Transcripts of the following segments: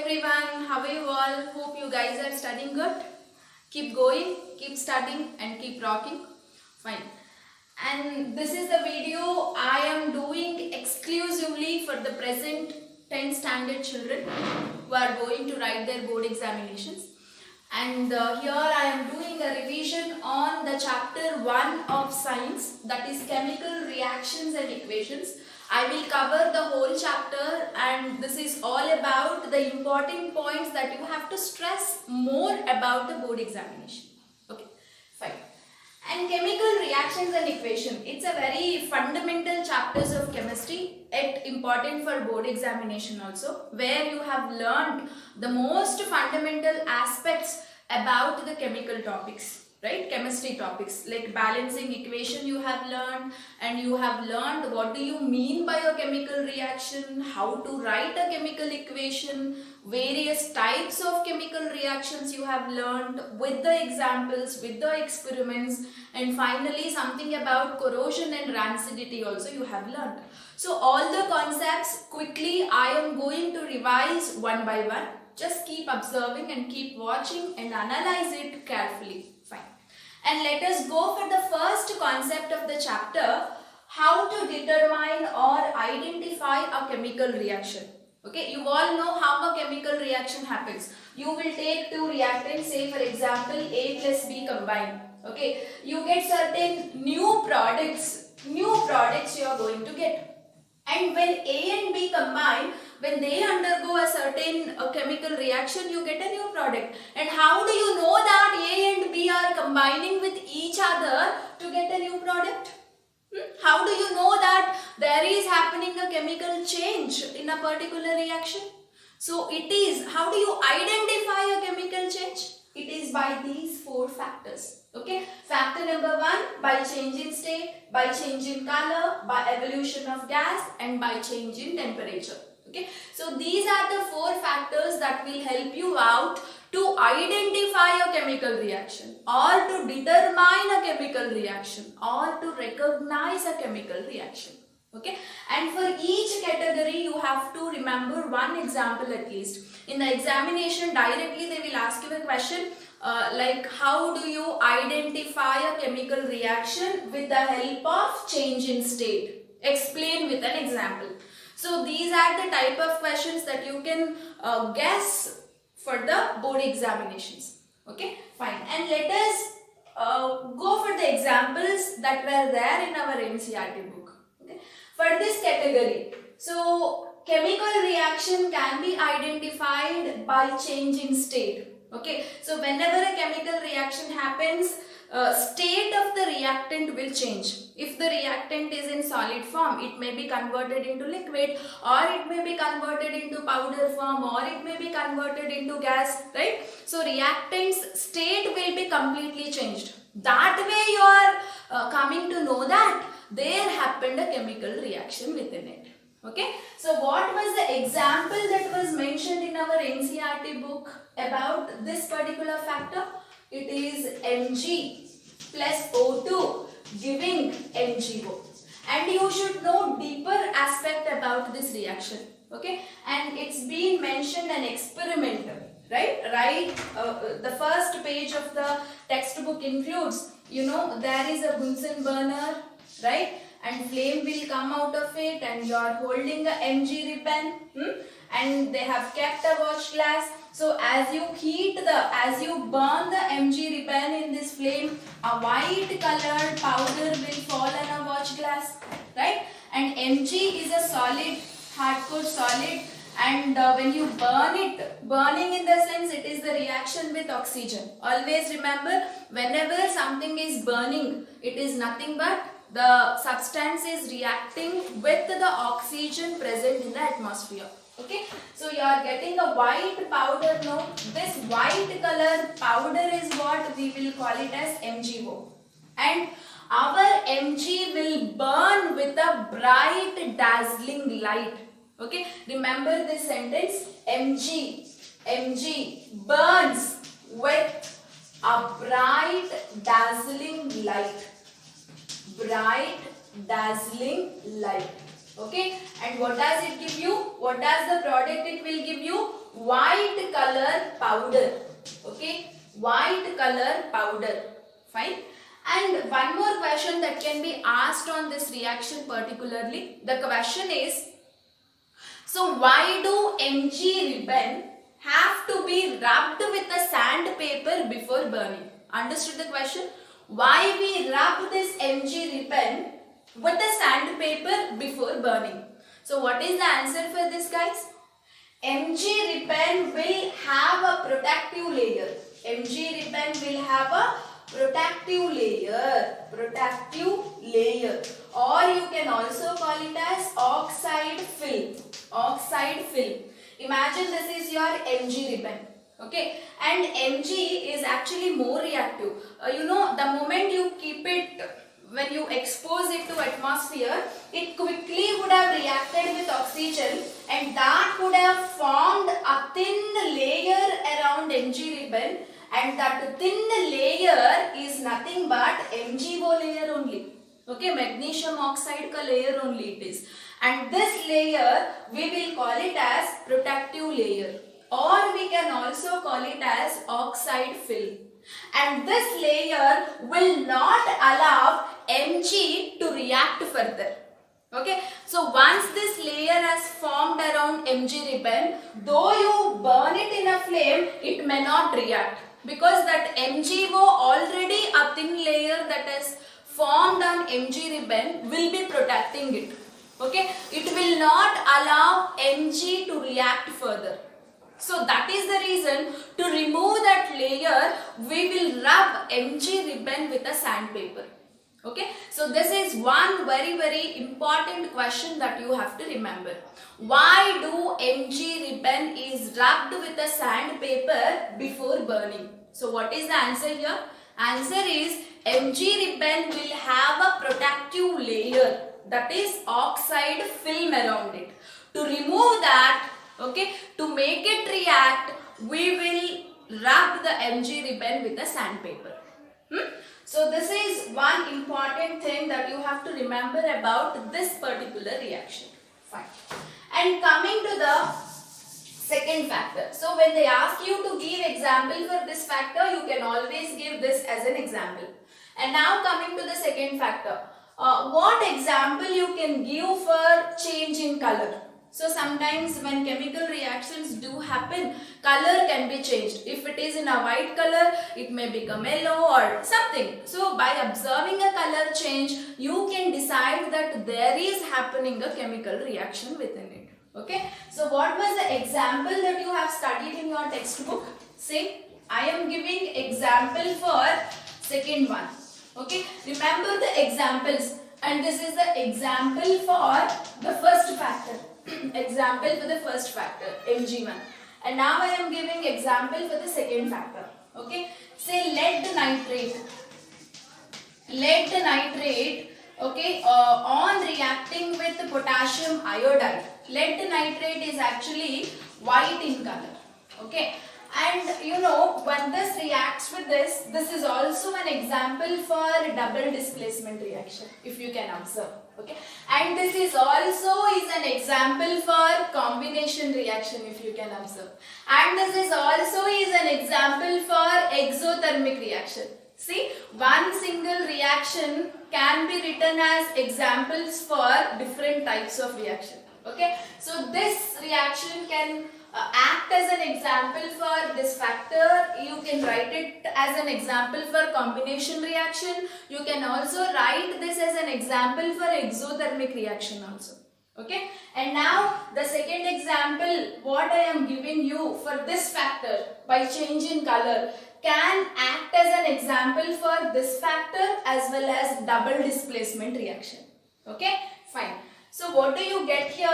everyone, how are you all? Hope you guys are studying good. Keep going, keep studying and keep rocking. Fine. And this is the video I am doing exclusively for the present 10th standard children who are going to write their board examinations. And here I am doing a revision on the chapter 1 of science, that is chemical reactions and equations. I will cover the whole chapter, and this is all about the important points that you have to stress more about the board examination. Okay, fine. And chemical reactions and equation, it's a very fundamental chapters of chemistry, yet important for board examination also, where you have learned the most fundamental aspects about the chemical topics, right? Chemistry topics like balancing equation you have learned, and you have learned what do you mean by a chemical reaction, how to write a chemical equation, various types of chemical reactions you have learned with the examples, with the experiments, and finally something about corrosion and rancidity also you have learned. So all the concepts quickly I am going to revise one by one. Just keep observing and keep watching and analyze it carefully. Fine. And let us go for the first concept of the chapter, how to determine or identify a chemical reaction. Okay, you all know how a chemical reaction happens. You will take two reactants, say for example A plus B combined. Okay, you get certain new products you are going to get. And when A and B combine, when they undergo a certain chemical reaction, you get a new product. And how do you know that A and B are combining with each other to get a new product? How do you know that there is happening a chemical change in a particular reaction? So it is, how do you identify a chemical change? It is by these four factors. Okay, factor number 1, by change in state, by change in color, by evolution of gas, and by change in temperature. Okay, so these are the four factors that will help you out to identify a chemical reaction, or to determine a chemical reaction, or to recognize a chemical reaction. Okay, and for each category you have to remember one example at least. In the examination directly they will ask you a question like how do you identify a chemical reaction with the help of change in state? Explain with an example. So these are the type of questions that you can guess for the board examinations. Okay, fine. And let us go for the examples that were there in our NCERT book. Okay. For this category, so chemical reaction can be identified by change in state. Okay, so whenever a chemical reaction happens, state of the reactant will change. If the reactant is in solid form, it may be converted into liquid, or it may be converted into powder form, or it may be converted into gas, right? So reactant's state will be completely changed. That way you are coming to know that there happened a chemical reaction within it. Okay, so what was the example that was mentioned in our NCERT book about this particular factor? It is Mg plus O2 giving MgO. And you should know deeper aspect about this reaction. Okay, and it's been mentioned an experiment, right? The first page of the textbook includes, there is a Bunsen burner, right? And flame will come out of it, and you are holding a Mg ribbon, and they have kept a watch glass. So as you burn the Mg ribbon in this flame, a white colored powder will fall on a watch glass, right? And Mg is a solid, hardcore solid, and when you burn it, burning in the sense it is the reaction with oxygen. Always remember, whenever something is burning, it is nothing but the substance is reacting with the oxygen present in the atmosphere. Okay, so you are getting a white powder now. This white color powder is what we will call it as MgO, and our Mg will burn with a bright dazzling light. Okay, remember this sentence, Mg burns with a bright dazzling light. Bright dazzling light. Okay, and what does it give you? What does the product it will give you? white color powder. Okay, white color powder. Fine. And one more question that can be asked on this reaction particularly. The question is, so why do Mg ribbon have to be rubbed with a sandpaper before burning? Understood the question? Why we rub this Mg ribbon with the sandpaper before burning? So what is the answer for this, guys? Mg ribbon will have a protective layer. Mg ribbon will have a protective layer, or you can also call it as oxide film. Imagine this is your Mg ribbon. Okay, and Mg is actually more reactive. The moment you keep it, when you expose it to atmosphere, it quickly would have reacted with oxygen, and that would have formed a thin layer around Mg ribbon, and that thin layer is nothing but MgO layer only. Okay, magnesium oxide ka layer only it is, and this layer we will call it as protective layer, or we can also call it as oxide film. And this layer will not allow Mg to react further. Okay, so once this layer has formed around Mg ribbon, though you burn it in a flame, it may not react, because that MgO, already a thin layer that is formed on Mg ribbon, will be protecting it. Okay, it will not allow Mg to react further. So that is the reason, to remove that layer, we will rub Mg ribbon with a sandpaper. Okay, so this is one very important question that you have to remember. Why do Mg ribbon is rubbed with a sandpaper before burning? So what is the answer here? Answer is, Mg ribbon will have a protective layer, that is oxide film around it. To remove that, okay, to make it react, we will rub the Mg ribbon with a sandpaper. So this is one important thing that you have to remember about this particular reaction. Fine. And coming to the second factor. So when they ask you to give example for this factor, you can always give this as an example. And now coming to the second factor. What example you can give for change in color? So sometimes when chemical reactions do happen, color can be changed. If it is in a white color, it may become yellow or something. So by observing a color change, you can decide that there is happening a chemical reaction within it. Okay. So what was the example that you have studied in your textbook? See, I am giving example for second one. Okay. Remember the examples, and this is the example for the first factor. Example for the first factor, Mg1. And now I am giving example for the second factor. Okay. Say lead nitrate. Okay, on reacting with potassium iodide. Lead nitrate is actually white in color. Okay. And when this reacts with this is also an example for double displacement reaction, if you can observe. Okay, and this is also an example for combination reaction, if you can observe. And this is also an example for exothermic reaction. See, one single reaction can be written as examples for different types of reaction. Okay, so this reaction can act as an example for this factor. You can write it as an example for combination reaction. You can also write this as an example for exothermic reaction also. Okay, and now the second example what I am giving you for this factor by change in color can act as an example for this factor as well as double displacement reaction. Okay, fine. So what do you get here?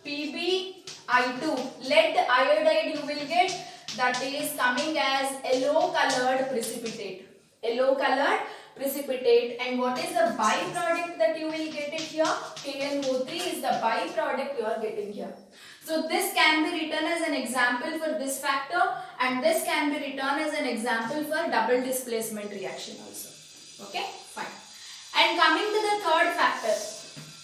PbI2, lead iodide you will get, that is coming as yellow colored precipitate. Yellow colored precipitate. And what is the byproduct that you will get it here? KNO3 is the byproduct you are getting here. So this can be written as an example for this factor, and this can be written as an example for double displacement reaction also. Okay, fine. And coming to the third factor.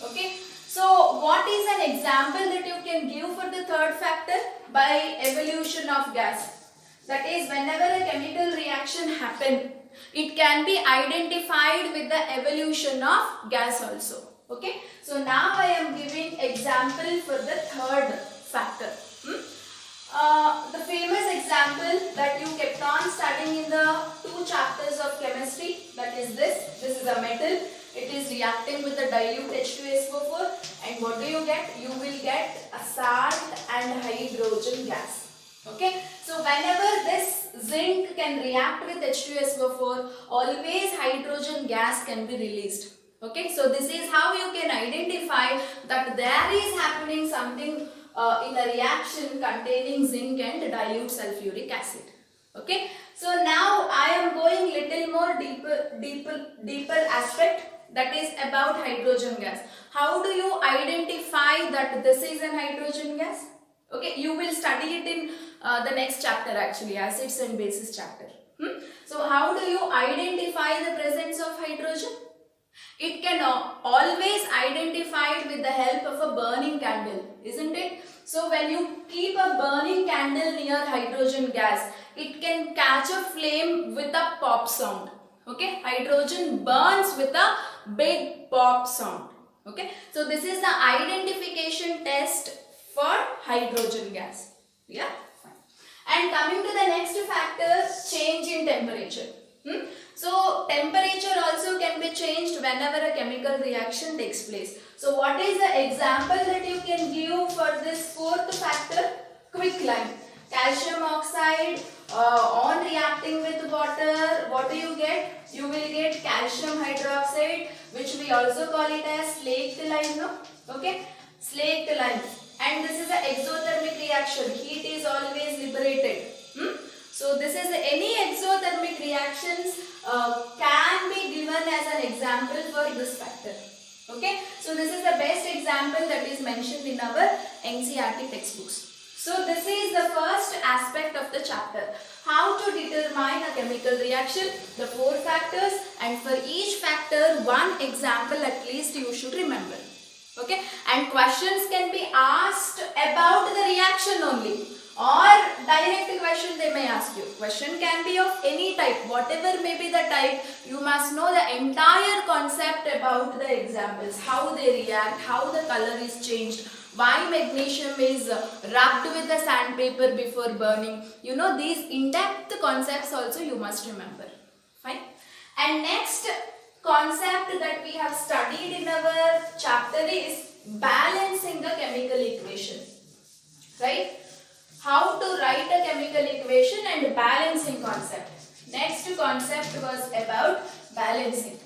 Okay, So what is an example that you can give for the third factor? By evolution of gas. That is, whenever a chemical reaction happens, it can be identified with the evolution of gas also. Okay. So now I am giving example for the third factor. The famous example that you kept on studying in the 2 chapters of chemistry, that is this. This is a metal. It is reacting with the dilute H2SO4, and what do you get? You will get a salt and hydrogen gas. Okay, so whenever this zinc can react with H2SO4, always hydrogen gas can be released. Okay, so this is how you can identify that there is happening something in a reaction containing zinc and dilute sulfuric acid. Okay, so now I am going little more deeper aspect, that is about hydrogen gas. How do you identify that this is an hydrogen gas? Okay, you will study it in the next chapter, actually, acids and bases chapter. So how do you identify the presence of hydrogen? It can always identify it with the help of a burning candle, isn't it? So when you keep a burning candle near hydrogen gas, it can catch a flame with a pop sound. Okay, hydrogen burns with a big pop sound. Okay, so this is the identification test for hydrogen gas. Yeah, fine. And coming to the next factor, change in temperature. So temperature also can be changed whenever a chemical reaction takes place. So what is the example that you can give for this fourth factor? Quicklime. Calcium oxide on reacting with water, what do you get? You will get calcium hydroxide, which we also call it as slaked lime, no? Okay, slaked lime. And this is an exothermic reaction. Heat is always liberated. So this is any exothermic reactions can be given as an example for this factor. Okay, so this is the best example that is mentioned in our NCERT textbooks. So this is the first aspect of the chapter, how to determine a chemical reaction, the 4 factors, and for each factor one example at least you should remember. Okay, and questions can be asked about the reaction only, or direct question they may ask you. Question can be of any type, whatever may be the type, you must know the entire concept about the examples, how they react, how the color is changed, why magnesium is rubbed with the sandpaper before burning. You know, these in-depth concepts also you must remember. Fine. And next concept that we have studied in our chapter is balancing a chemical equation. Right? How to write a chemical equation and balancing concept. Next concept was about balancing.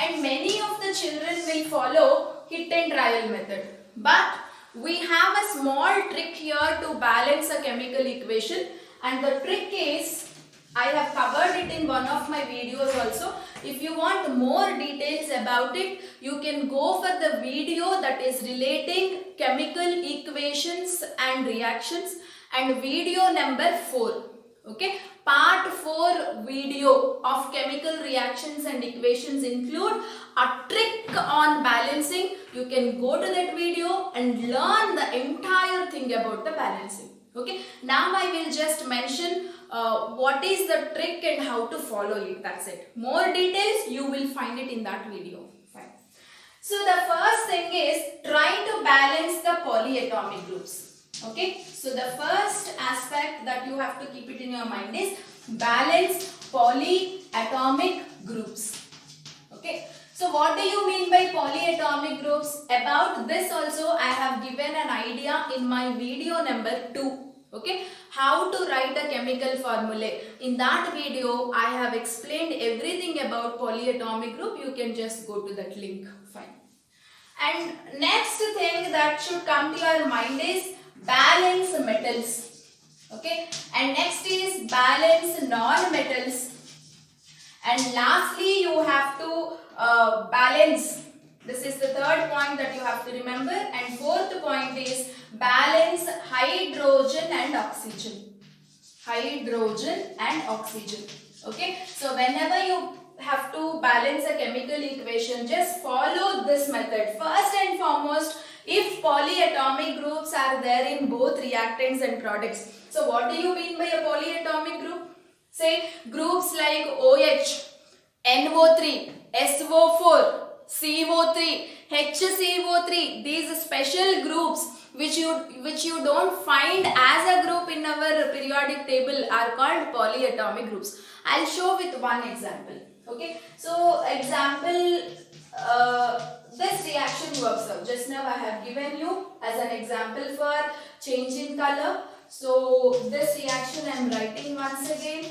And many of the children will follow hit and trial method. But we have a small trick here to balance a chemical equation, and the trick is, I have covered it in one of my videos also. If you want more details about it, you can go for the video that is relating chemical equations and reactions, and video number 4. Okay, part 4 video of chemical reactions and equations include a trick on balancing. You can go to that video and learn the entire thing about the balancing. Okay, now I will just mention what is the trick and how to follow it. That's it. More details you will find it in that video. Fine. So the first thing is try to balance the polyatomic groups. Okay, so the first aspect that you have to keep it in your mind is balance polyatomic groups. Okay, so what do you mean by polyatomic groups? About this also I have given an idea in my video number 2. Okay, how to write a chemical formulae. In that video I have explained everything about polyatomic group. You can just go to that link. Fine. And next thing that should come to your mind is balance metals. Okay, and next is balance non-metals, and lastly you have to balance. This is the third point that you have to remember, and fourth point is balance hydrogen and oxygen. Hydrogen and oxygen. Okay, so whenever you have to balance a chemical equation, just follow this method. First and foremost, if polyatomic groups are there in both reactants and products. So what do you mean by a polyatomic group? Say groups like OH, NO3, SO4, CO3, HCO3, these special groups which you don't find as a group in our periodic table are called polyatomic groups. I'll show with one example. Okay, so example, this reaction you observe. Just now I have given you as an example for change in color. So this reaction I am writing once again.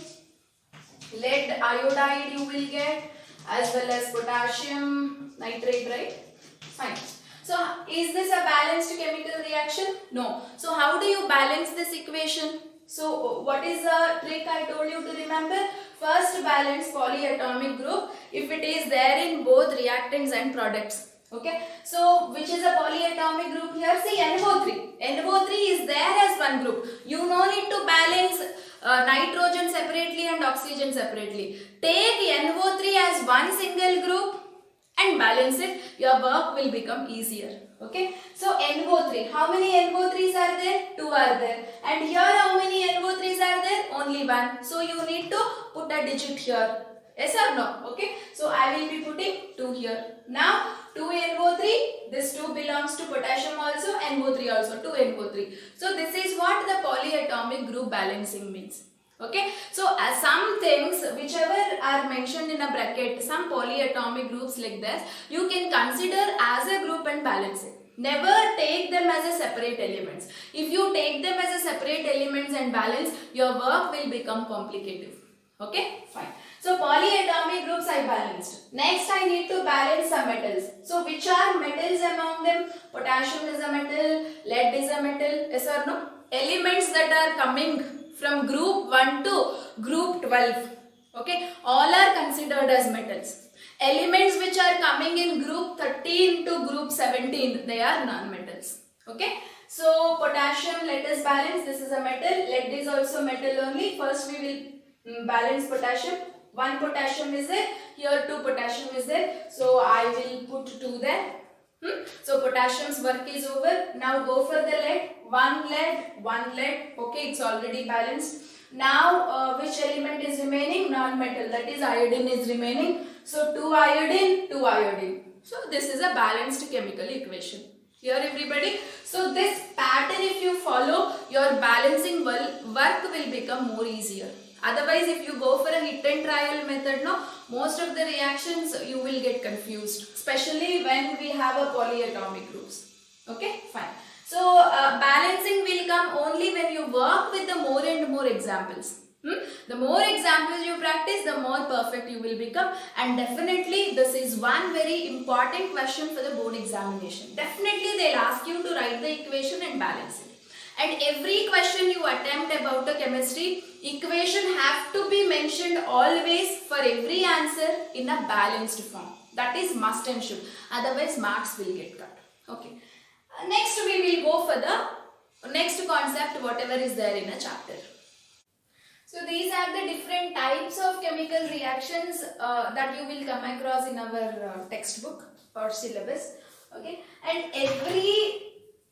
Lead iodide you will get, as well as potassium nitrate, right? Fine. So is this a balanced chemical reaction? No. So how do you balance this equation? So what is the trick I told you to remember? First, balance polyatomic group if it is there in both reactants and products. Okay. So which is a polyatomic group here? See NO3. NO3 is there as one group. You no need to balance nitrogen separately and oxygen separately. Take NO3 as one single group and balance it. Your work will become easier. Okay. So NO3. How many NO3s are there? 2 are there. And here how many NO3s are there? Only 1. So you need to put a digit here. Yes or no? Okay. So I will be putting 2 here. Now 2 NO3. This 2 belongs to potassium also. NO3 also. 2 NO3. So this is what the polyatomic group balancing means. Okay, so as some things whichever are mentioned in a bracket, some polyatomic groups like this, you can consider as a group and balance it. Never take them as a separate elements. If you take them as a separate elements and balance, your work will become complicated. Okay, fine. So polyatomic groups I balanced. Next I need to balance some metals. So which are metals among them? Potassium is a metal, lead is a metal, yes or no? Elements that are coming from group 1 to group 12, okay, all are considered as metals. Elements which are coming in group 13 to group 17, they are non-metals. Okay, so potassium, let us balance. This is a metal. Lead is also metal only. First we will balance potassium. 1 potassium is there. Here 2 potassium is there. So I will put 2 there. So potassium's work is over. Now go for the lead. 1 lead, 1 lead. Okay, it's already balanced. Now which element is remaining? Non-metal, that is iodine is remaining. So 2 iodine, 2 iodine. So this is a balanced chemical equation. Here everybody. So this pattern if you follow, your balancing work will become more easier. Otherwise if you go for a hit and trial method, no, most of the reactions you will get confused. Especially when we have a polyatomic groups. Okay, fine. So balancing will come only when you work with the more and more examples. The more examples you practice, the more perfect you will become. And definitely this is one very important question for the board examination. Definitely they'll ask you to write the equation and balance it. And every question you attempt about the chemistry, equation have to be mentioned always for every answer in a balanced form. That is must and should. Otherwise marks will get cut. Okay. Next we will go for the next concept, whatever is there in a chapter. So these are the different types of chemical reactions that you will come across in our textbook or syllabus. Okay, and every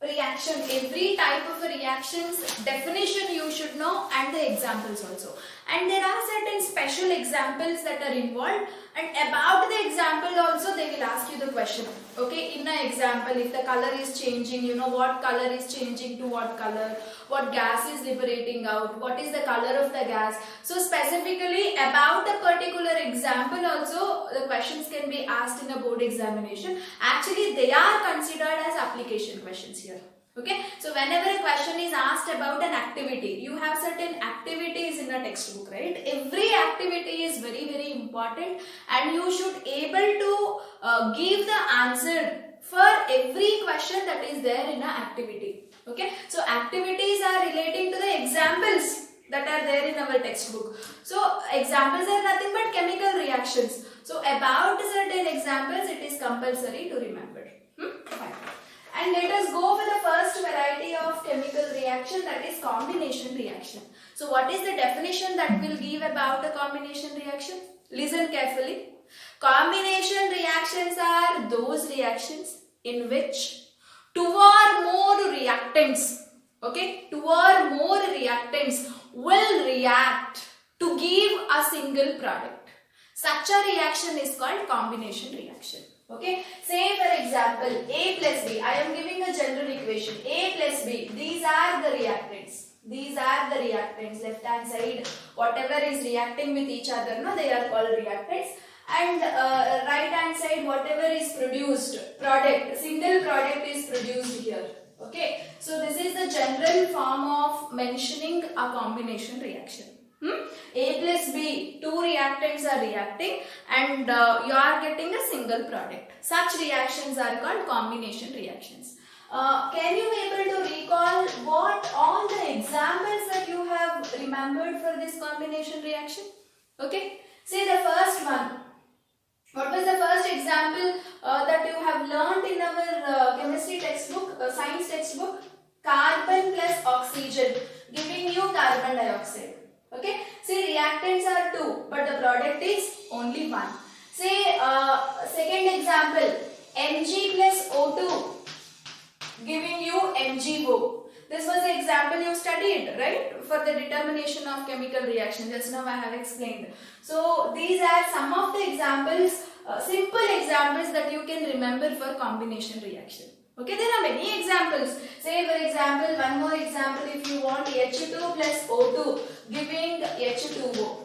reaction, every type of reactions definition you should know and the examples also. And there are certain special examples that are involved, and about the example also they will ask you the question. Okay, in an example, if the color is changing, you know what color is changing to what color, what gas is liberating out, what is the color of the gas. So specifically about a particular example also the questions can be asked in a board examination. Actually they are considered as application questions here. Okay, so whenever a question is asked about an activity, you have certain activities in a textbook, right? Every activity is very important, and you should able to give the answer for every question that is there in an activity. Okay, so activities are relating to the examples that are there in our textbook. So examples are nothing but chemical reactions. So about certain examples it is compulsory to remember. Fine. And let us go for the first variety of chemical reaction, that is combination reaction. So what is the definition that will give about a combination reaction? Listen carefully. Combination reactions are those reactions in which two or more reactants, okay, two or more reactants will react to give a single product. Such a reaction is called combination reaction. Okay, say for example A plus B. I am giving a general equation. A plus B. These are the reactants. These are the reactants. Left hand side, whatever is reacting with each other, no, they are called reactants. And right hand side, whatever is produced, product, single product is produced here. Okay, so this is the general form of mentioning a combination reaction. A plus B, two reactants are reacting and you are getting a single product. Such reactions are called combination reactions. Can you be able to recall what all the examples that you have remembered for this combination reaction? Okay, say the first one. What was the first example that you have learned in our chemistry textbook, science textbook? Carbon plus oxygen giving you carbon dioxide. Okay, see reactants are two but the product is only one. Say second example, Mg plus O2 giving you MgO. This was the example you studied, right, for the determination of chemical reaction. Just now I have explained. So these are some of the examples, simple examples that you can remember for combination reaction. Okay, there are many examples. Say for example, one more example, if you want H2 plus O2 giving H2O.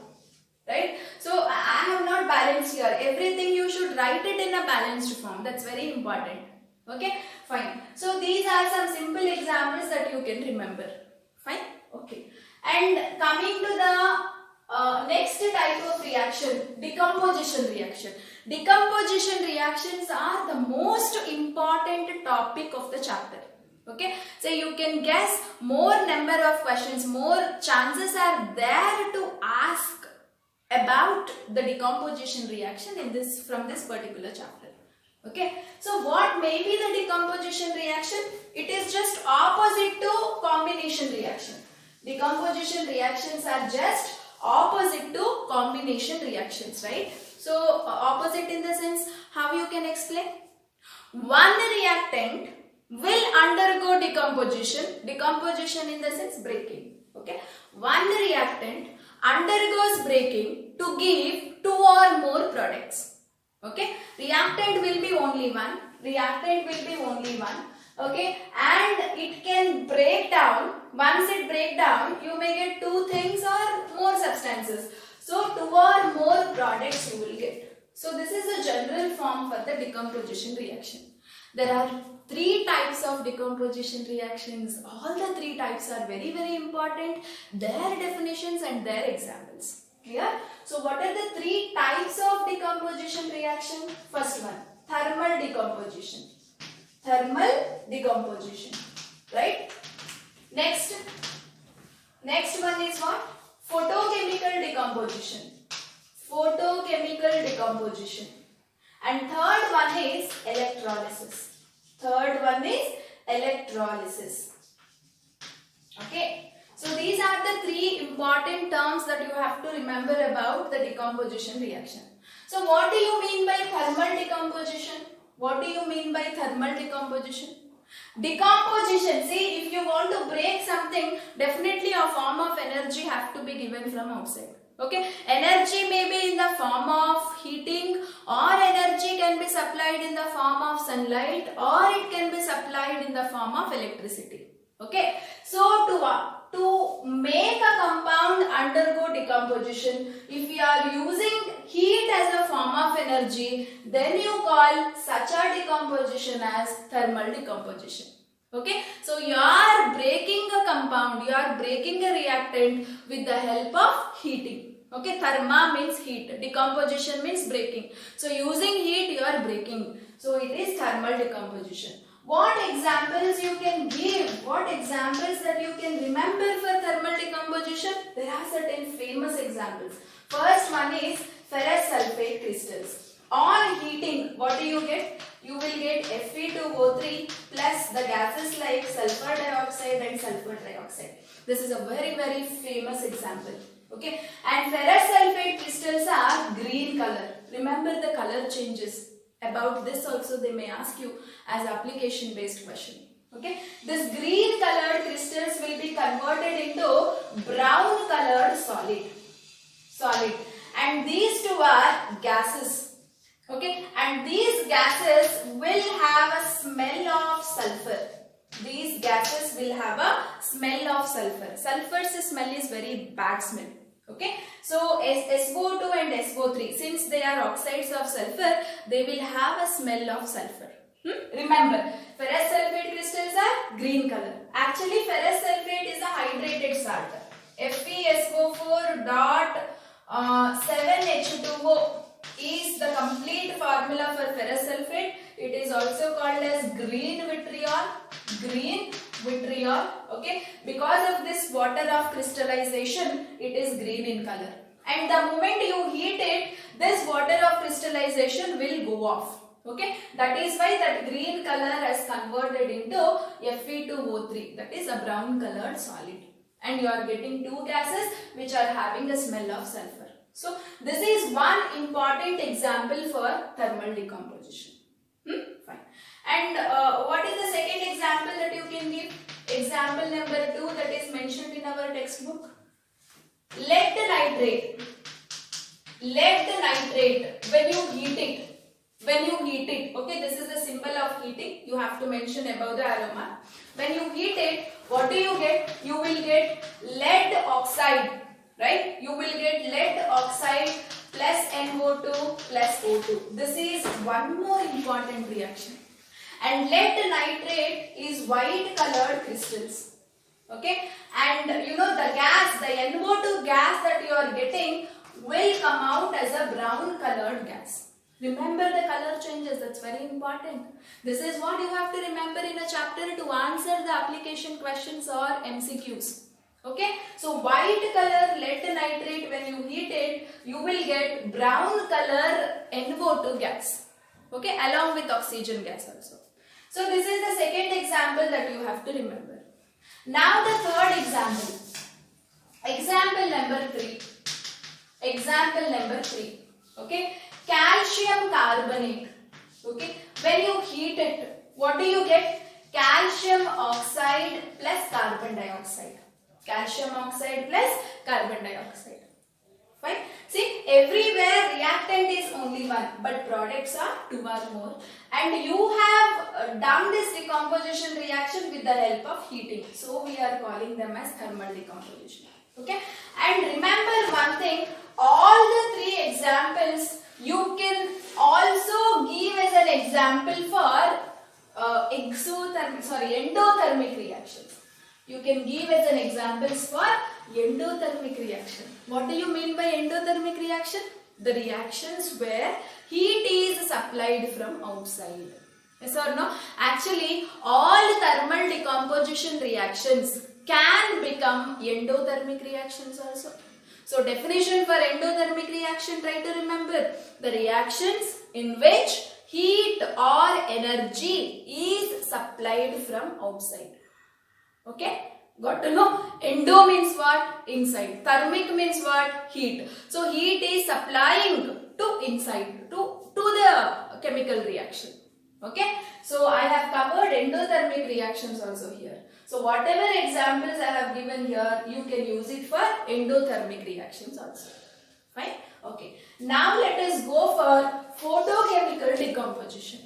Right? So I have not balanced here. Everything you should write it in a balanced form. That's very important. Okay, fine. So these are some simple examples that you can remember. Fine. Okay. And coming to the next type of reaction, decomposition reaction. Decomposition reactions are the most important topic of the chapter. Okay, so you can guess more number of questions, more chances are there to ask about the decomposition reaction in this from this particular chapter. Okay, so what may be the decomposition reaction? It is just opposite to combination reaction. Decomposition reactions are just opposite to combination reactions, right? So opposite in the sense, how you can explain? One reactant will undergo decomposition. Decomposition in the sense breaking. Okay, one reactant undergoes breaking to give two or more products. Okay, reactant will be only one. Reactant will be only one. Okay, and it can break down. Once it breaks down, you may get two things or more substances. So two or more products you will get. So this is the general form for the decomposition reaction. There are three types of decomposition reactions. All the three types are very, very important. Their definitions and their examples. Clear? So what are the three types of decomposition reaction? First one, thermal decomposition. Thermal decomposition. Right? Next one is what? Photochemical decomposition. Photochemical decomposition. And third one is electrolysis. Third one is electrolysis. Okay. So these are the three important terms that you have to remember about the decomposition reaction. So what do you mean by thermal decomposition? What do you mean by thermal decomposition? Decomposition, see, if you want to break something, definitely a form of energy have to be given from outside. Okay, energy may be in the form of heating, or energy can be supplied in the form of sunlight, or it can be supplied in the form of electricity. Okay, so to make a compound undergo decomposition, if you are using heat as a form of energy, then you call such a decomposition as thermal decomposition. Okay, so you are breaking a compound, you are breaking a reactant with the help of heating. Okay, therma means heat, decomposition means breaking. So using heat you are breaking. So it is thermal decomposition. What examples you can give? What examples that you can remember for thermal decomposition? There are certain famous examples. First one is ferrous sulfate crystals. On heating, what do you get? You will get Fe2O3 plus the gases like sulfur dioxide and sulfur trioxide. This is a very, very famous example. Okay, and ferrous sulfate crystals are green color. Remember the color changes. About this also they may ask you as application based question. Okay, this green colored crystals will be converted into brown colored solid, and these two are gases. Okay, and these gases will have a smell of sulfur. These gases will have a smell of sulfur. Sulfur's smell is very bad smell. Okay, so SO2 and SO3, since they are oxides of sulfur, they will have a smell of sulfur. Remember, ferrous sulfate crystals are green color. Actually, ferrous sulfate is a hydrated salt. FeSO4 dot 7H2O is the complete formula for ferrous sulfate. It is also called as green vitriol. Okay, because of this water of crystallization, it is green in color. And the moment you heat it, this water of crystallization will go off. Okay, that is why that green color has converted into Fe2O3, that is a brown colored solid. And you are getting two gases which are having a smell of sulfur. So this is one important example for thermal decomposition. Fine. And what is the second example that you can give? Example number 2 that is mentioned in our textbook. Lead nitrate. When you heat it, okay, this is the symbol of heating. You have to mention above the aroma. When you heat it, what do you get? You will get lead oxide, right? You will get lead oxide plus NO2 plus O2. This is one more important reaction. And lead nitrate is white colored crystals. Okay, and you know the gas, the NO2 gas that you are getting will come out as a brown colored gas. Remember the color changes, that's very important. This is what you have to remember in a chapter to answer the application questions or MCQs. Okay, so white color lead nitrate, when you heat it, you will get brown color NO2 gas. Okay, along with oxygen gas also. So this is the second example that you have to remember. Now the third example. Example number 3. Okay, calcium carbonate. Okay, when you heat it, what do you get? Calcium oxide plus carbon dioxide. Calcium oxide plus carbon dioxide. Fine. See, everywhere reactant is only one, but products are 2 or more. And you have done this decomposition reaction with the help of heating. So we are calling them as thermal decomposition. Okay. And remember one thing, all the 3 examples you can also give as an example for endothermic reactions. You can give as an examples for endothermic reaction. What do you mean by endothermic reaction? The reactions where heat is supplied from outside. Yes or no? Actually, all thermal decomposition reactions can become endothermic reactions also. So definition for endothermic reaction, try to remember the reactions in which heat or energy is supplied from outside. Okay, got to know? Endo means what? Inside. Thermic means what? Heat. So heat is supplying to inside, to the chemical reaction. Okay, so I have covered endothermic reactions also here. So whatever examples I have given here, you can use it for endothermic reactions also. Fine? Okay. Now let us go for photochemical decomposition.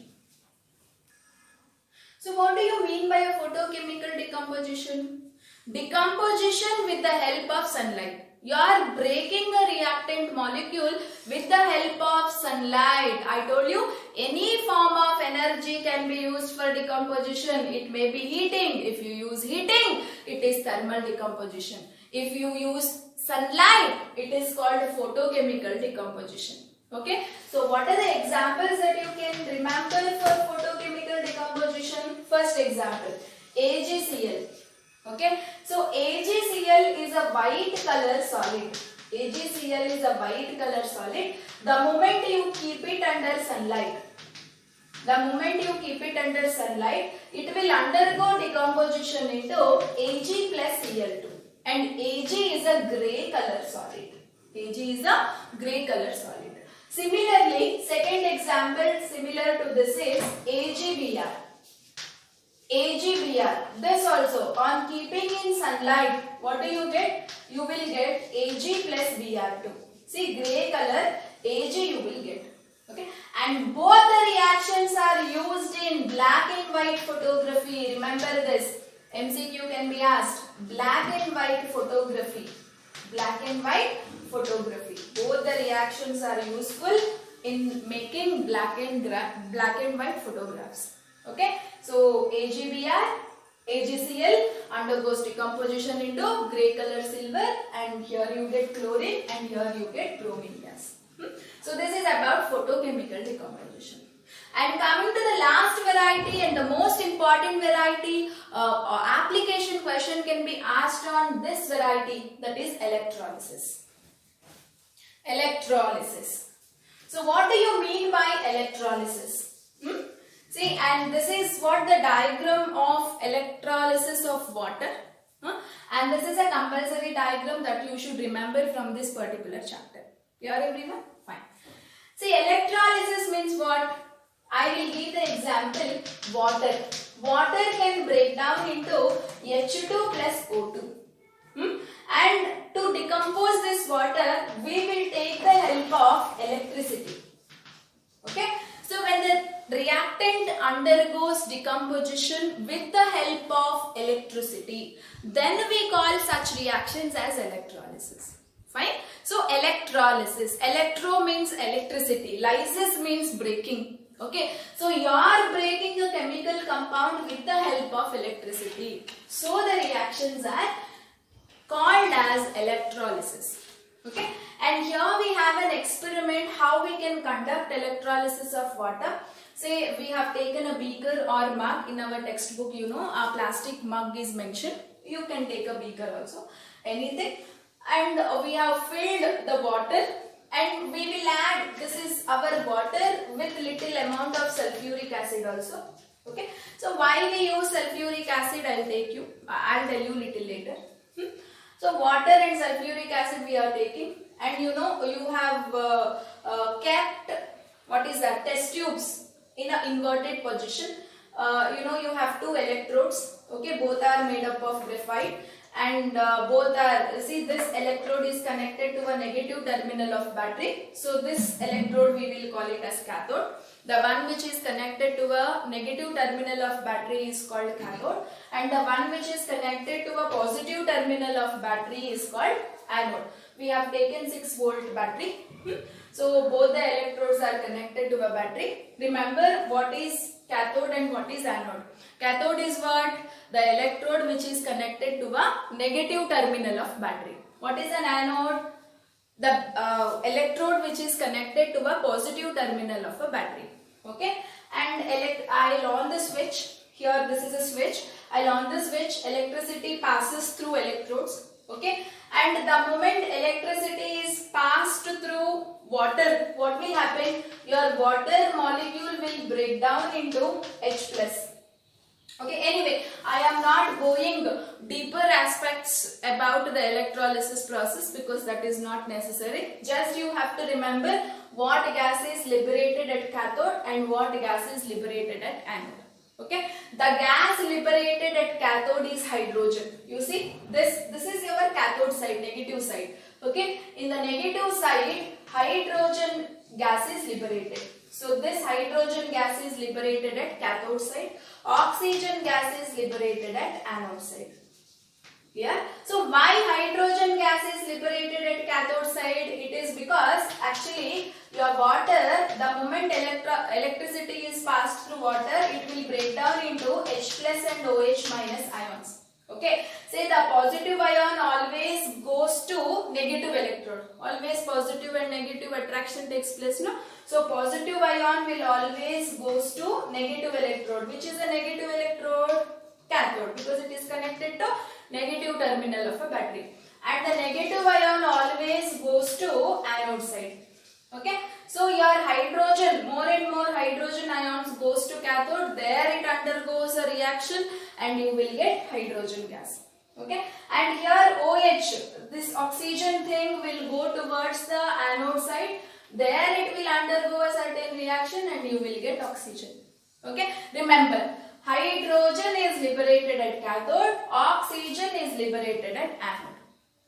So what do you mean by a photochemical decomposition? Decomposition with the help of sunlight. You are breaking a reactant molecule with the help of sunlight. I told you any form of energy can be used for decomposition. It may be heating. If you use heating, it is thermal decomposition. If you use sunlight, it is called photochemical decomposition. Okay. So what are the examples that you can remember for photochemical decomposition? First example, AgCl. Okay. So AgCl is a white color solid. AgCl is a white color solid. The moment you keep it under sunlight, it will undergo decomposition into Ag plus Cl2. and Ag is a grey color solid. Ag is a grey color solid. Similarly, second example similar to this is AgBr. AgBr. This also, on keeping in sunlight, what do you get? You will get Ag plus Br2. See, grey color Ag you will get. Okay, and both the reactions are used in black and white photography. Remember this. MCQ can be asked. Black and white photography. Black and white photography. Both the reactions are useful in making black and white photographs. Okay, so AgBr, AgCl undergoes decomposition into grey color silver, and here you get chlorine and here you get bromine gas. So this is about photochemical decomposition. And coming to the last variety and the most important variety, application question can be asked on this variety, that is electrolysis. Electrolysis. So what do you mean by electrolysis? See, and this is what the diagram of electrolysis of water. And this is a compulsory diagram that you should remember from this particular chapter. Clear everyone? Fine. See, electrolysis means what? I will give the example, water. Water can break down into H2 plus O2. And to decompose this water, we will take the help of electricity. Okay? So when the reactant undergoes decomposition with the help of electricity, then we call such reactions as electrolysis. Fine? So electrolysis. Electro means electricity. Lysis means breaking. Okay, so you are breaking a chemical compound with the help of electricity. So the reactions are called as electrolysis. Okay, and here we have an experiment how we can conduct electrolysis of water. Say we have taken a beaker or mug. In our textbook, you know, a plastic mug is mentioned. You can take a beaker also, anything. And we have filled the water. And we will add, this is our water with little amount of sulfuric acid also. Okay. So why we use sulfuric acid, I'll tell you little later. So water and sulfuric acid we are taking, and you know you have kept, what is that, test tubes in an inverted position. You know you have two electrodes. Okay, both are made up of graphite. And both are, see, this electrode is connected to a negative terminal of battery. So this electrode we will call it as cathode. The one which is connected to a negative terminal of battery is called cathode. And the one which is connected to a positive terminal of battery is called anode. We have taken 6 volt battery. So both the electrodes are connected to a battery. Remember what is cathode and what is anode. Cathode is what? The electrode which is connected to a negative terminal of battery. What is an anode? The electrode which is connected to a positive terminal of a battery. Okay, and I'll on the switch. Here this is a switch. I'll on the switch. Electricity passes through electrodes. Okay, and the moment electricity is passed through water, what will happen? Your water molecule will break down into H plus. Okay, anyway, I am not going deeper aspects about the electrolysis process because that is not necessary. Just you have to remember what gas is liberated at cathode and what gas is liberated at anode. Okay, the gas liberated at cathode is hydrogen. You see, this is your cathode side, negative side. Okay, in the negative side, hydrogen gas is liberated. So this hydrogen gas is liberated at cathode side. Oxygen gas is liberated at anode side. Yeah. So why hydrogen gas is liberated at cathode side? It is because actually your water, the moment electricity is passed through water, it will break down into H plus and OH minus ions. Okay. Say the positive ion always goes to negative electrode. Always positive and negative attraction takes place, no? So positive ion will always goes to negative electrode. Which is a negative electrode? Cathode, because it is connected to negative terminal of a battery. And the negative ion always goes to anode side. Okay. So your hydrogen, more and more hydrogen ions goes to cathode. There it undergoes a reaction and you will get hydrogen gas. Okay, and here OH, this oxygen thing will go towards the anode side. There it will undergo a certain reaction and you will get oxygen. Okay, remember, hydrogen is liberated at cathode, oxygen is liberated at anode.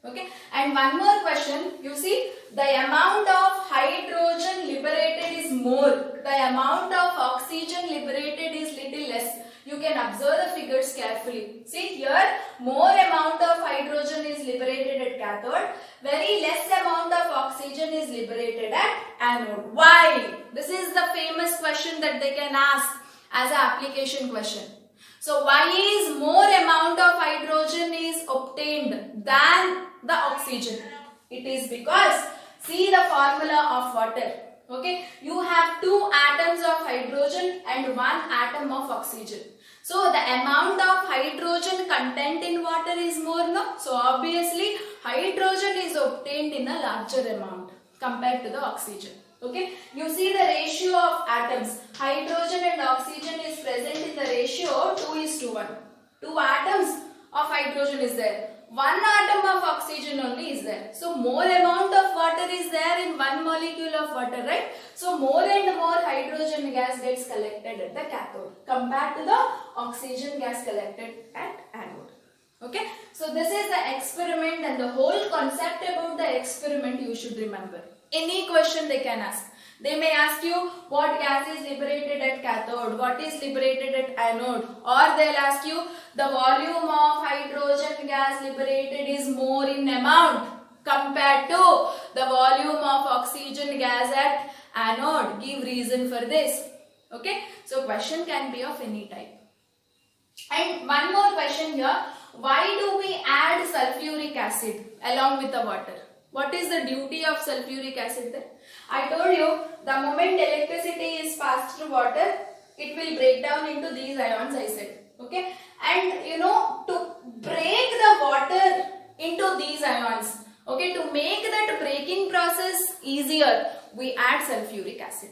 Okay, and one more question, you see, the amount of hydrogen liberated is more, the amount of oxygen liberated is little less. You can observe the figures carefully. See here, more amount of hydrogen is liberated at cathode, very less amount of oxygen is liberated at anode. Why? This is the famous question that they can ask as an application question. So why is more amount of hydrogen is obtained than the oxygen? It is because, see the formula of water. Okay, you have two atoms of hydrogen and one atom of oxygen. So the amount of hydrogen content in water is more, no? So obviously hydrogen is obtained in a larger amount compared to the oxygen. Okay, you see the ratio of atoms. Hydrogen and oxygen is present in the ratio 2:1. Two atoms of hydrogen is there. One atom of oxygen only is there. So more amount of water is there in one molecule of water, right? So more and more hydrogen gas gets collected at the cathode compared to the oxygen gas collected at anode. Okay, so this is the experiment and the whole concept about the experiment you should remember. Any question they can ask. They may ask you what gas is liberated at cathode, what is liberated at anode, or they'll ask you the volume of hydrogen gas liberated is more in amount compared to the volume of oxygen gas at anode. Give reason for this. Okay, so question can be of any type. And one more question here, why do we add sulfuric acid along with the water? What is the duty of sulfuric acid there? I told you, the moment electricity is passed through water, it will break down into these ions, I said. Okay, and you know, to break the water into these ions, okay, to make that breaking process easier, we add sulfuric acid.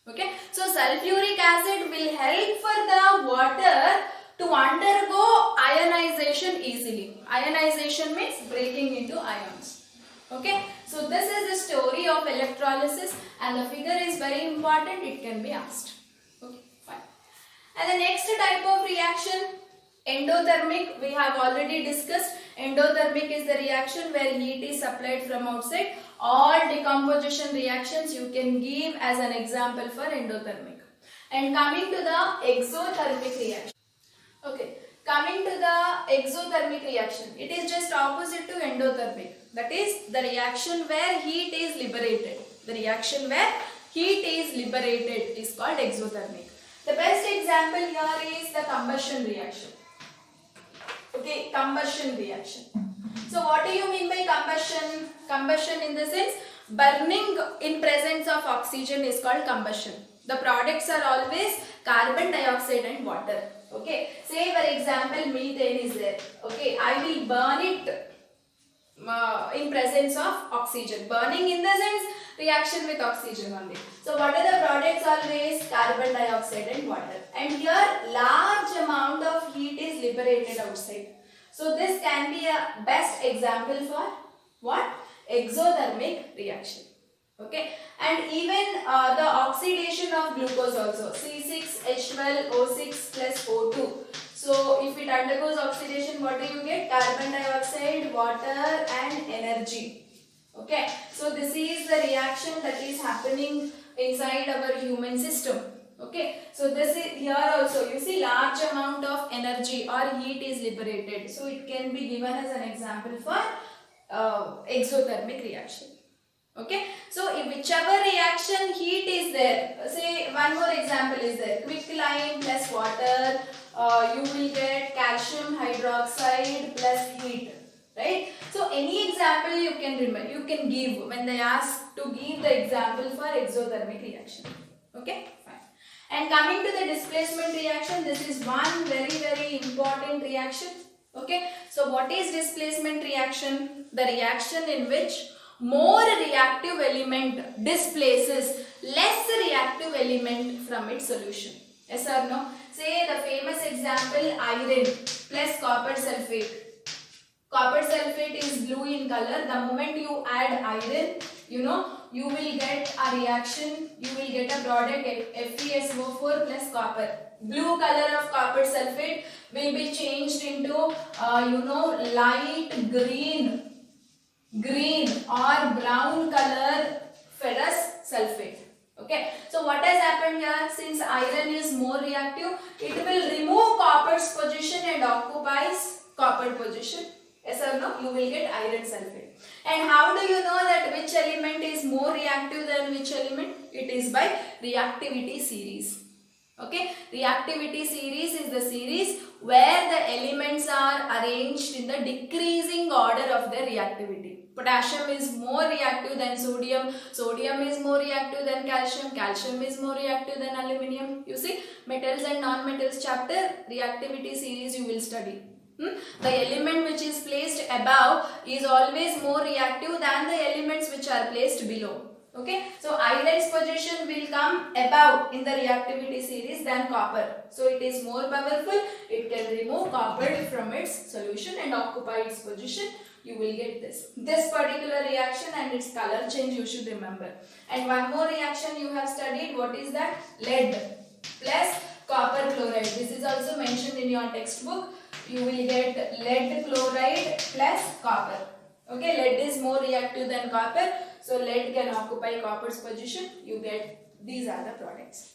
Okay, so sulfuric acid will help for the water to undergo ionization easily. Ionization means breaking into ions. Okay, so this is the story of electrolysis and the figure is very important, it can be asked. Okay, fine. And the next type of reaction, endothermic, we have already discussed. Endothermic is the reaction where heat is supplied from outside. All decomposition reactions you can give as an example for endothermic. And coming to the exothermic reaction. Okay, coming to the exothermic reaction, it is just opposite to endothermic. That is the reaction where heat is liberated. The reaction where heat is liberated is called exothermic. The best example here is the combustion reaction. Okay, combustion reaction. So what do you mean by combustion? Combustion in the sense, burning in presence of oxygen is called combustion. The products are always carbon dioxide and water. Okay, say for example methane is there. Okay, I will burn it in presence of oxygen. Burning in the sense reaction with oxygen only. So what are the products always? Carbon dioxide and water. And here large amount of heat is liberated outside. So this can be a best example for what? Exothermic reaction. Okay, and even the oxidation of glucose also, C6H12O6 plus O2. So if it undergoes oxidation, what do you get? Carbon dioxide, water and energy. Okay, so this is the reaction that is happening inside our human system. Okay, so this is here also you see large amount of energy or heat is liberated. So it can be given as an example for exothermic reaction. Okay, so if whichever reaction heat is there, say one more example is there, quicklime plus water, you will get calcium hydroxide plus heat, right? So any example you can remember, you can give when they ask to give the example for exothermic reaction. Okay, fine. And coming to the displacement reaction, this is one very important reaction. Okay, so what is displacement reaction? The reaction in which more reactive element displaces less reactive element from its solution. Yes or no? Say the famous example, iron plus copper sulfate. Copper sulfate is blue in color. The moment you add iron, you will get a reaction, you will get a product FeSO4 plus copper. Blue color of copper sulfate will be changed into light green or brown color ferrous sulfate. Okay, so what has happened here? Since iron is more reactive, it will remove copper's position and occupies copper position. Yes or no? You will get iron sulfate. And how do you know that which element is more reactive than which element? It is by reactivity series. Okay, reactivity series is the series where the elements are arranged in the decreasing order of their reactivity. Potassium is more reactive than sodium, sodium is more reactive than calcium, calcium is more reactive than aluminium. You see, metals and non-metals chapter, reactivity series you will study. The element which is placed above is always more reactive than the elements which are placed below. Okay, so iron's position will come above in the reactivity series than copper. So it is more powerful. It can remove copper from its solution and occupy its position. You will get this particular reaction and its color change you should remember. And one more reaction you have studied. What is that? Lead plus copper chloride. This is also mentioned in your textbook. You will get lead chloride plus copper. Okay, lead is more reactive than copper. So lead can occupy copper's position. You get these are the products.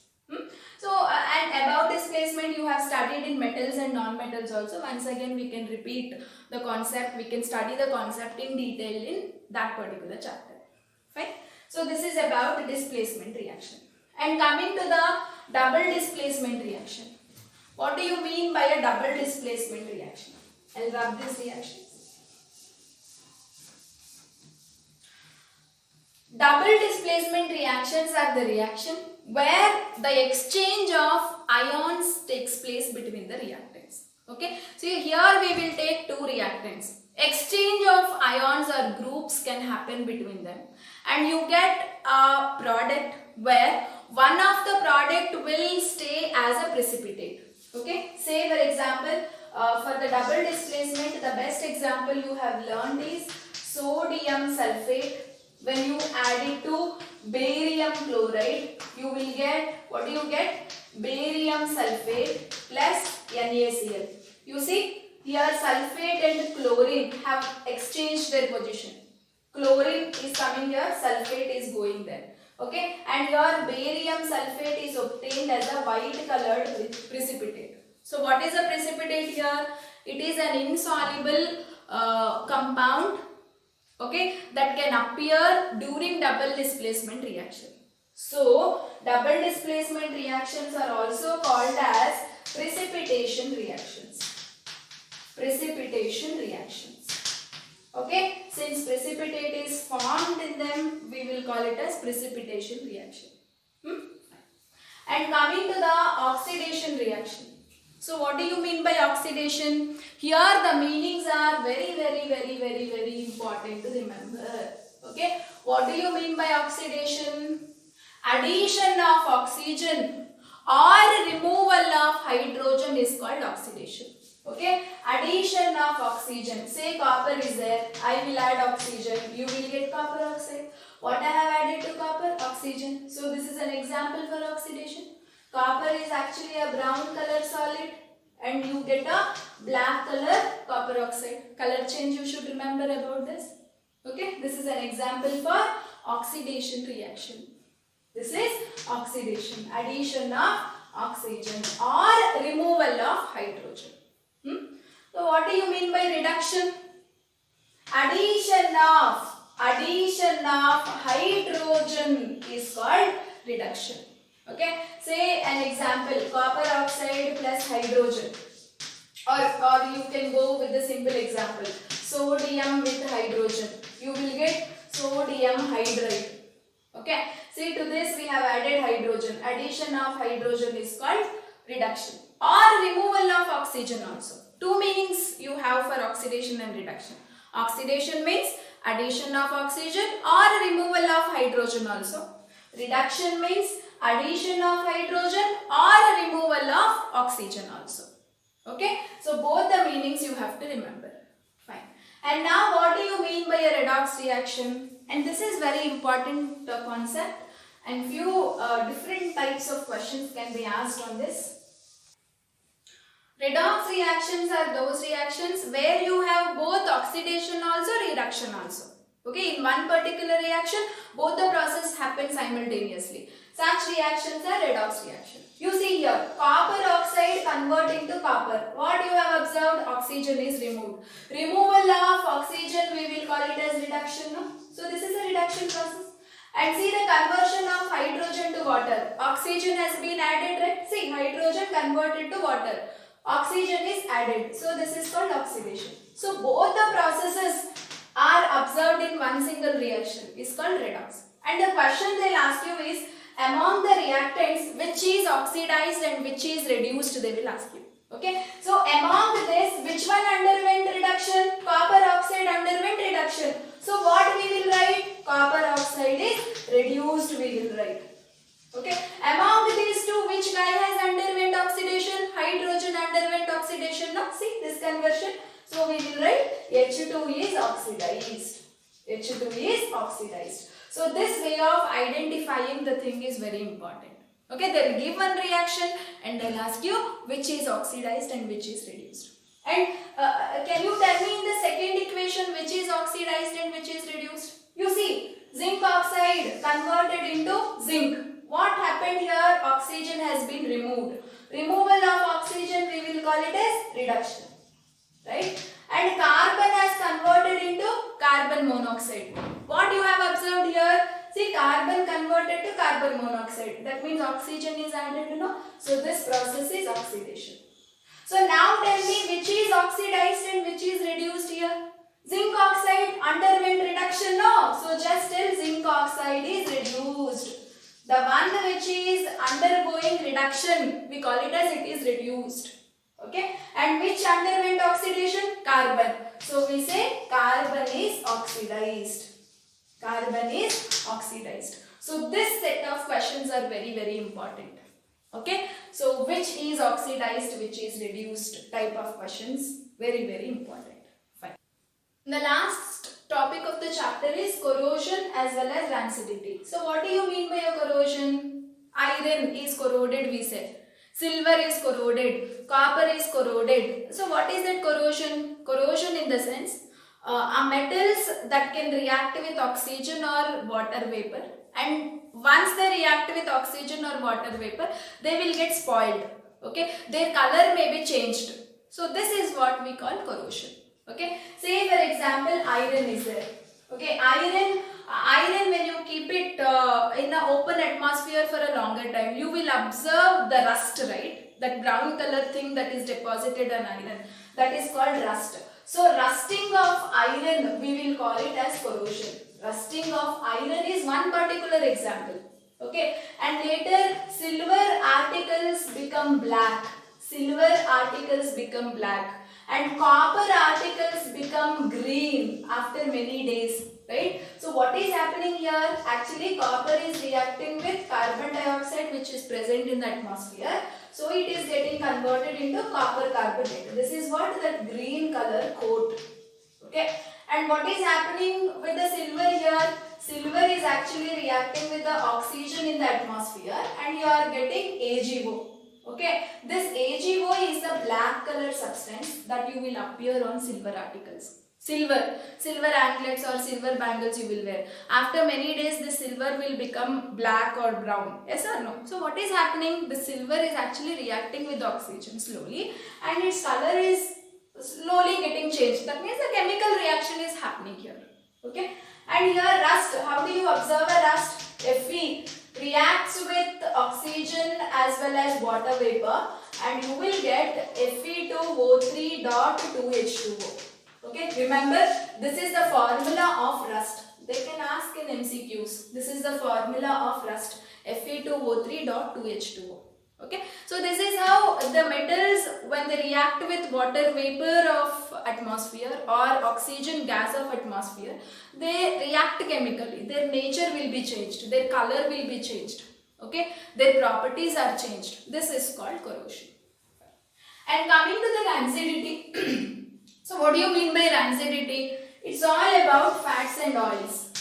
So and about displacement you have studied in metals and non-metals also. Once again we can repeat the concept. We can study the concept in detail in that particular chapter. Fine. So this is about displacement reaction. And coming to the double displacement reaction. What do you mean by a double displacement reaction? I'll rub this reaction. Double displacement reactions are the reaction where the exchange of ions takes place between the reactants. Okay, so here we will take two reactants. Exchange of ions or groups can happen between them, and you get a product where one of the product will stay as a precipitate. Okay, say for example, for the double displacement, the best example you have learned is sodium sulfate. When you add it to barium chloride, you will get, what do you get? Barium sulfate plus NaCl. You see, here sulfate and chlorine have exchanged their position. Chlorine is coming here, sulfate is going there. Okay, and your barium sulfate is obtained as a white colored precipitate. So what is a precipitate here? It is an insoluble compound, okay, that can appear during double displacement reaction. So double displacement reactions are also called as precipitation reactions. Precipitation reactions. Okay, since precipitate is formed in them, we will call it as precipitation reaction. And coming to the oxidation reaction. So what do you mean by oxidation? Here the meanings are very important to remember. Okay, what do you mean by oxidation? Addition of oxygen or removal of hydrogen is called oxidation. Okay, addition of oxygen. Say copper is there, I will add oxygen, you will get copper oxide. What I have added to copper? Oxygen. So this is an example for oxidation. Copper is actually a brown color solid and you get a black color copper oxide. Color change you should remember about this. Okay, this is an example for oxidation reaction. This is oxidation, addition of oxygen or removal of hydrogen. So what do you mean by reduction? Addition of hydrogen is called reduction. Okay, say an example, copper oxide plus hydrogen, or you can go with the simple example, sodium with hydrogen, you will get sodium hydride. Okay, see, to this we have added hydrogen. Addition of hydrogen is called reduction or removal of oxygen also. Two meanings you have for oxidation and reduction. Oxidation means addition of oxygen or removal of hydrogen also. Reduction means addition of hydrogen or removal of oxygen also. Okay, so both the meanings you have to remember. Fine. And now what do you mean by a redox reaction? And this is very important concept, and few different types of questions can be asked on this. Redox reactions are those reactions where you have both oxidation also, reduction also. Okay, in one particular reaction, both the process happen simultaneously. Such reactions are redox reaction. You see here, copper oxide converting to copper. What you have observed? Oxygen is removed. Removal of oxygen, we will call it as reduction. No? So this is a reduction process. And see the conversion of hydrogen to water. Oxygen has been added, right? See, hydrogen converted to water. Oxygen is added. So this is called oxidation. So both the processes are observed in one single reaction. Is called redox. And the question they'll ask you is, among the reactants, which is oxidized and which is reduced, they will ask you. Okay. So among this, which one underwent reduction? Copper oxide underwent reduction. So what we will write? Copper oxide is reduced, we will write. Okay. Among these two, which guy has underwent oxidation? Hydrogen underwent oxidation. Now see this conversion. So we will write H2 is oxidized. H2 is oxidized. So this way of identifying the thing is very important. Okay, they will give one reaction and they'll ask you which is oxidized and which is reduced. And can you tell me in the second equation which is oxidized and which is reduced? You see, zinc oxide converted into zinc. What happened here? Oxygen has been removed. Removal of oxygen, we will call it as reduction. Right? And carbon has converted into carbon monoxide. What you have observed here? See, carbon converted to carbon monoxide. That means oxygen is added, you know. So this process is oxidation. So now tell me which is oxidized and which is reduced here. Zinc oxide underwent reduction, no. So just tell zinc oxide is reduced. The one which is undergoing reduction, we call it as it is reduced. Okay. And which underwent oxidation? Carbon. So we say carbon is oxidized. Carbon is oxidized. So this set of questions are very, very important. Okay. So which is oxidized, which is reduced type of questions, very, very important. Fine. The last topic of the chapter is corrosion as well as rancidity. So what do you mean by a corrosion? Iron is corroded, we said. Silver is corroded. Copper is corroded. So what is that corrosion? Corrosion in the sense are metals that can react with oxygen or water vapor, and once they react with oxygen or water vapor, they will get spoiled. Okay, their color may be changed. So this is what we call corrosion. Okay, say for example iron is there. Okay, iron when you keep it in an open atmosphere for a longer time, you will observe the rust, right? That brown color thing that is deposited on iron, that is called rust. So rusting of iron, we will call it as corrosion. Rusting of iron is one particular example. Okay, and later silver articles become black. Silver articles become black. And copper articles become green after many days, right? So what is happening here? Actually copper is reacting with carbon dioxide which is present in the atmosphere. So it is getting converted into copper carbonate. This is what that green color coat. Okay. And what is happening with the silver here? Silver is actually reacting with the oxygen in the atmosphere and you are getting AgO. Okay, this AgO is the black color substance that you will appear on silver articles. Silver anklets or silver bangles you will wear. After many days, the silver will become black or brown. Yes or no? So what is happening? The silver is actually reacting with oxygen slowly and its color is slowly getting changed. That means a chemical reaction is happening here. Okay, and here rust. How do you observe a rust? Fe reacts with oxygen as well as water vapor and you will get Fe2O3.2H2O. Okay, remember this is the formula of rust. They can ask in MCQs. This is the formula of rust. Fe2O3.2H2O. Okay, so this is how the metals, when they react with water vapor of atmosphere or oxygen gas of atmosphere, they react chemically. Their nature will be changed. Their color will be changed. Okay, their properties are changed. This is called corrosion. And coming to the rancidity. So what do you mean by rancidity? It's all about fats and oils.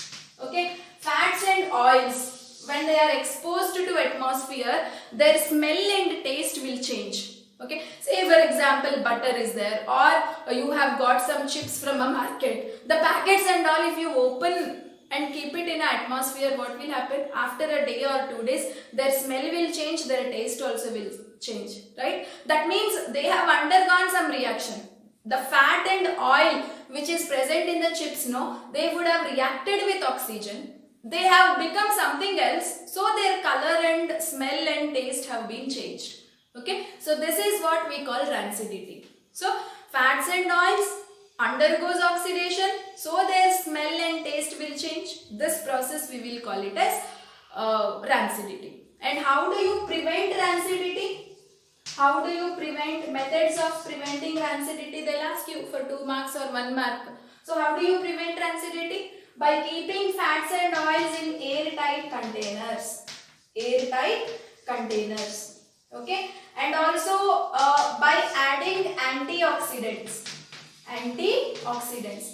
Okay, fats and oils, when they are exposed to atmosphere, their smell and taste will change. Okay, say for example butter is there, or you have got some chips from a market. The packets and all, if you open and keep it in an atmosphere, what will happen? After a day or 2 days, their smell will change, their taste also will change, right? That means they have undergone some reaction. The fat and oil which is present in the chips, no, they would have reacted with oxygen. They have become something else, so their color and smell and taste have been changed. Okay, so this is what we call rancidity. So fats and oils undergoes oxidation, so their smell and taste will change. This process we will call it as rancidity. And how do you prevent rancidity? How do you prevent? Methods of preventing rancidity, they'll ask you for 2 marks or 1 mark. So how do you prevent rancidity? By keeping fats and oils in airtight containers. Airtight containers. Okay, and also by adding antioxidants. Antioxidants.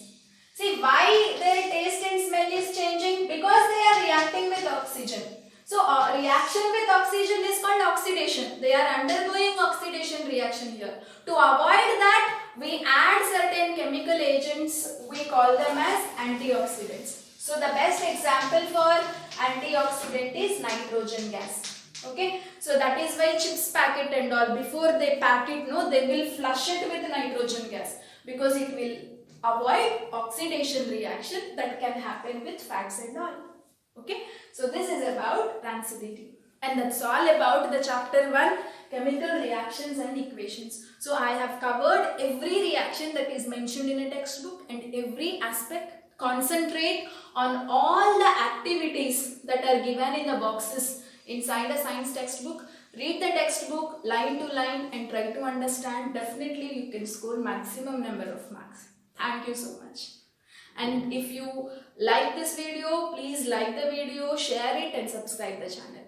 See why their taste and smell is changing? Because they are reacting with oxygen. So reaction with oxygen is called oxidation. They are undergoing oxidation reaction here. To avoid that, we add certain chemical agents. We call them as antioxidants. So the best example for antioxidant is nitrogen gas. Okay, so that is why chips packet and all, before they pack it, no, they will flush it with nitrogen gas, because it will avoid oxidation reaction that can happen with fats and oil. Okay, so this is about rancidity, and that's all about the chapter 1, chemical reactions and equations. So I have covered every reaction that is mentioned in a textbook and every aspect. Concentrate on all the activities that are given in the boxes inside a science textbook. Read the textbook line to line and try to understand. Definitely you can score maximum number of marks. Thank you so much. And if you like this video, please like the video, share it and subscribe the channel.